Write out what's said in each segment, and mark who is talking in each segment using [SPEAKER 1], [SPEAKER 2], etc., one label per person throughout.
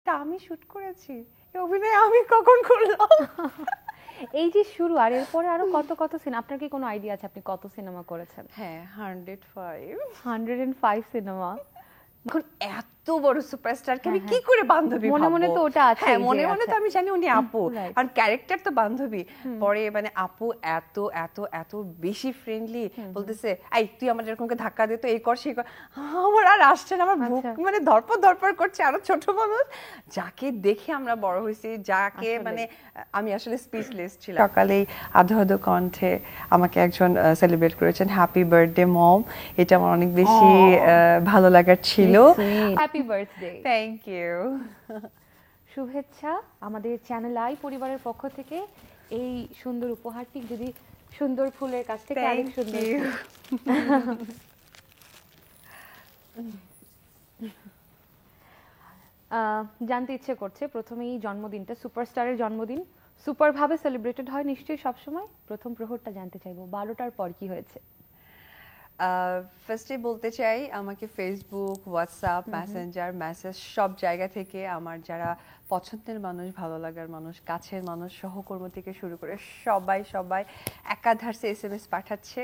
[SPEAKER 1] এটা আমি শুট করেছি, এই অভিনয় আমি কখন করলাম।
[SPEAKER 2] এই যে শুরু, আর এরপরে আরো কত কত সিনেমা, আপনার কি কোনো আইডিয়া আছে আপনি কত সিনেমা করেছেন?
[SPEAKER 1] হ্যাঁ 105।
[SPEAKER 2] 105 সিনেমা।
[SPEAKER 1] এখন এত বড় সুপারস্টারকে আমি
[SPEAKER 2] হ্যাঁ,
[SPEAKER 1] কি করে বান্ধবী
[SPEAKER 2] মনে
[SPEAKER 1] ভাববো?
[SPEAKER 2] মনে তো ওটা আছে,
[SPEAKER 1] হ্যাঁ মনে মনে তো আমি জানি উনি আপু,
[SPEAKER 2] রাইট।
[SPEAKER 1] আর ক্যারেক্টার তো বান্ধবী। পরে মানে আপু এত এত এত বেশি ফ্রেন্ডলি, বলতেছে এই তুই আমার এরকমকে ধাক্কা দে তো, এই কর সেই কর। আমার আর আসছে না, আমার বুক
[SPEAKER 2] আচ্ছা।
[SPEAKER 1] মানে ধরপড় ধরপড় করছে। আরো ছোট মানুষ যাকে দেখে আমরা বড় হয়েছি, যাকে
[SPEAKER 2] আসলে।
[SPEAKER 1] মানে আমি আসলে স্পিচলেস ছিলাম। সকালেই আধো আধো কণ্ঠে আমাকে একজন সেলিব্রেট করেছেন, হ্যাপি বার্থডে মম। এটা আমার অনেক বেশি ভালো লাগার ছিল।
[SPEAKER 2] Happy birthday.
[SPEAKER 1] Thank you.
[SPEAKER 2] শুভেচ্ছা আমাদের চ্যানেল আই পরিবারের পক্ষ থেকে। এই সুন্দর উপহারটি যদি সুন্দর ফুলের কাছ থেকে আরেক
[SPEAKER 1] থ্যাংক
[SPEAKER 2] সুন্দর
[SPEAKER 1] ইউ।
[SPEAKER 2] জানতে ইচ্ছে করছে, প্রথমেই জন্মদিনটা, সুপারস্টারের জন্মদিন সুপারভাবে সেলিব্রেটেড হয় নিশ্চয়ই সবসময়। প্রথম প্রহরটা জানতে চাইবো, 12টার পর কি হয়েছে?
[SPEAKER 1] ফার্স্টে বলতে চাই, আমাকে ফেসবুক, হোয়াটসঅ্যাপ, মেসেঞ্জার, মেসেজ সব জায়গা থেকে আমার যারা পছন্দের মানুষ, ভালো লাগার মানুষ, কাছের মানুষ, সহকর্মী থেকে শুরু করে সবাই সবাই একাধারে এসএমএস পাঠাচ্ছে।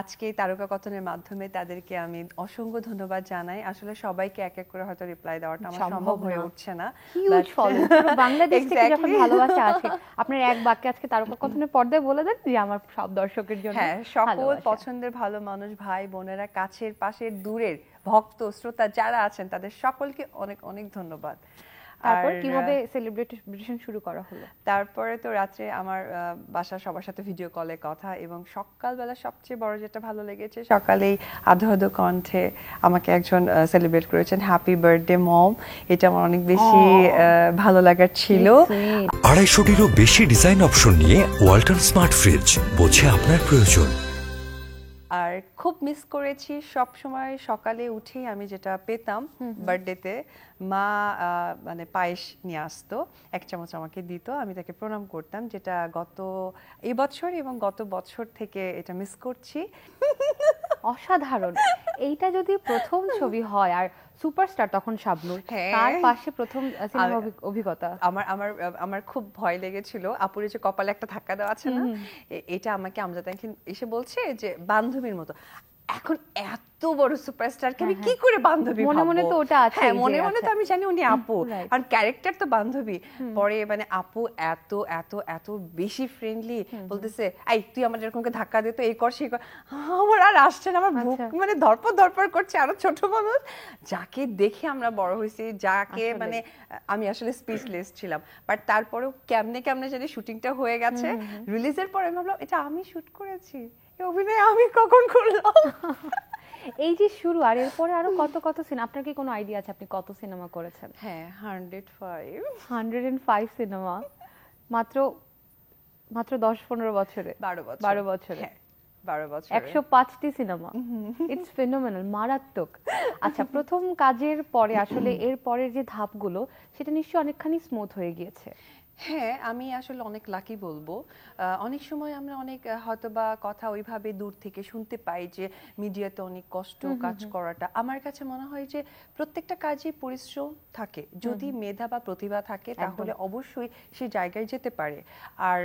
[SPEAKER 1] আজকে তারকা কথনের মাধ্যমে তাদেরকে আমি অসংখ্য ধন্যবাদ জানাই। আসলে সবাইকে এক এক করে হয়তো রিপ্লাই দেওয়াটা আমার সম্ভব হয়ে উঠছে না।
[SPEAKER 2] হিউজ ফলো, পুরো বাংলাদেশ থেকে যখন ভালোবাসা আছে, আপনার এক বাক্যে আজকে তারকা কথনের পর্দায় বলে দেন যে আমার সব দর্শকের জন্য
[SPEAKER 1] হ্যাঁ, সকল
[SPEAKER 2] ভালোবাসা।
[SPEAKER 1] পছন্দের ভালো মানুষ, ভাই বোনেরা, কাছের পাশের দূরের ভক্ত শ্রোতা যারা আছেন তাদের সকলকে অনেক অনেক ধন্যবাদ।
[SPEAKER 2] তারপর কিভাবে সেলিব্রেশন শুরু করা হলো?
[SPEAKER 1] তারপরে তো রাত্রে আমার বাসার সবার সাথে ভিডিও কলে কথা, এবং সকালবেলা সবচেয়ে বড় যেটা ভালো লেগেছে, সকালেই আধো আধো কণ্ঠে আমাকে একজন সেলিব্রেট করেছেন, হ্যাপি বার্থডে মম। এটা আমার অনেক বেশি ভালো লাগার ছিল।
[SPEAKER 3] 250-টিরও বেশি ডিজাইন অপশন নিয়ে ওয়ালটন স্মার্ট ফ্রিজ, বোঝে আপনার প্রয়োজন।
[SPEAKER 1] আর খুব মিস করেছি সব সময় সকালে উঠেই আমি যেটা পেতাম বার্থডেতে, মা মানে পায়েস নিয়ে আসতো, এক চামচ আমাকে দিত, আমি তাকে প্রণাম করতাম, যেটা গত এবছর এবং গত বছর থেকে এটা মিস করছি।
[SPEAKER 2] অসাধারণ। এইটা যদি প্রথম ছবি হয়, আর সুপারস্টার তখন শাবনূর,
[SPEAKER 1] হ্যাঁ।
[SPEAKER 2] তার পাশে প্রথম সিনেমা অভিজ্ঞতা।
[SPEAKER 1] আমার আমার আমার খুব ভয় লেগেছিল, আপুরে যে কপালে একটা ধাক্কা দেওয়া আছে না, এটা আমাকে আমজাদ এসে বলছে যে বান্ধবীর মতো। এখন এত বড় সুপারস্টারকে আমি কি করে বান্ধবী
[SPEAKER 2] মনে
[SPEAKER 1] ভাববো?
[SPEAKER 2] মনে তো ওটা আছে,
[SPEAKER 1] হ্যাঁ মনে মনে তো আমি জানি উনি আপু,
[SPEAKER 2] রাইট।
[SPEAKER 1] আর ক্যারেক্টার তো বান্ধবী। পরে মানে আপু এত এত এত বেশি ফ্রেন্ডলি, বলতেছে এই তুই আমার এরকমকে ধাক্কা দে তো, এই কর সেই কর। আমার আর আসছে না, আমার বুক
[SPEAKER 2] আচ্ছা।
[SPEAKER 1] মানে ধরপড় ধরপড় করছে। আরো ছোট মানুষ যাকে দেখে আমরা বড় হয়েছি, যাকে
[SPEAKER 2] আসলে।
[SPEAKER 1] মানে আমি আসলে স্পিচলেস ছিলাম। বাট তারপরেও কেমনে কেমনে জানি শুটিংটা হয়ে গেছে। রিলিজের পরে আমি ভাবলাম এটা আমি শুট করেছি, এই অভিনয় আমি কখন করলাম।
[SPEAKER 2] এই যে শুরু, আর এরপরে আরো কত কত সিনেমা, আপনার কি কোনো আইডিয়া আছে আপনি কত সিনেমা করেছেন?
[SPEAKER 1] হ্যাঁ 105।
[SPEAKER 2] 105 সিনেমা, মাত্র মাত্র 10-15 বছরে,
[SPEAKER 1] 12 বছর।
[SPEAKER 2] 12 বছরে।
[SPEAKER 1] হ্যাঁ 12 বছর।
[SPEAKER 2] 105টি সিনেমা, ইটস ফেনোমেনাল, মারাত্মক। আচ্ছা, প্রথম কাজের পরে আসলে এর পরের যে ধাপগুলো, সেটা নিশ্চয়ই অনেকখানি স্মুথ হয়ে গিয়েছে।
[SPEAKER 1] হ্যাঁ আমি আসলে অনেক লাকি বলবো। অনেক সময় আমরা অনেক হয়তোবা কথা ওইভাবে দূর থেকে শুনতে পাই যে মিডিয়াতে অনেক কষ্ট কাজ করাটা। আমার কাছে মনে হয় যে প্রত্যেকটা কাজে পরিশ্রম থাকে, যদি মেধা বা প্রতিভা থাকে তাহলে অবশ্যই সেই জায়গায় যেতে পারে। আর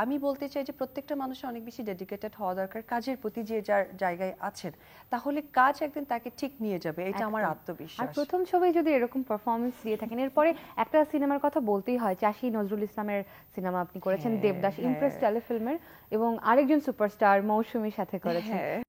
[SPEAKER 1] আমি বলতে চাই যে প্রত্যেকটা মানুষের অনেক বেশি ডেডিকেটেড হওয়া দরকার কাজের প্রতি, যে যার জায়গায় আছেন, তাহলে কাজ একদিন তাকে ঠিক নিয়ে যাবে, এটা আমার
[SPEAKER 2] আর
[SPEAKER 1] আত্মবিশ্বাস।
[SPEAKER 2] প্রথম ছবি যদি এরকম পারফরমেন্স দিয়ে থাকেন, এরপরে একটা সিনেমার কথা বলতেই হয়, চাষী নজরুল ইসলামের সিনেমা আপনি করেছেন, দেবদাস, ইমপ্রেস টেলিফিল্মের, এবং আরেকজন সুপারস্টার মৌসুমীর সাথে করেছেন।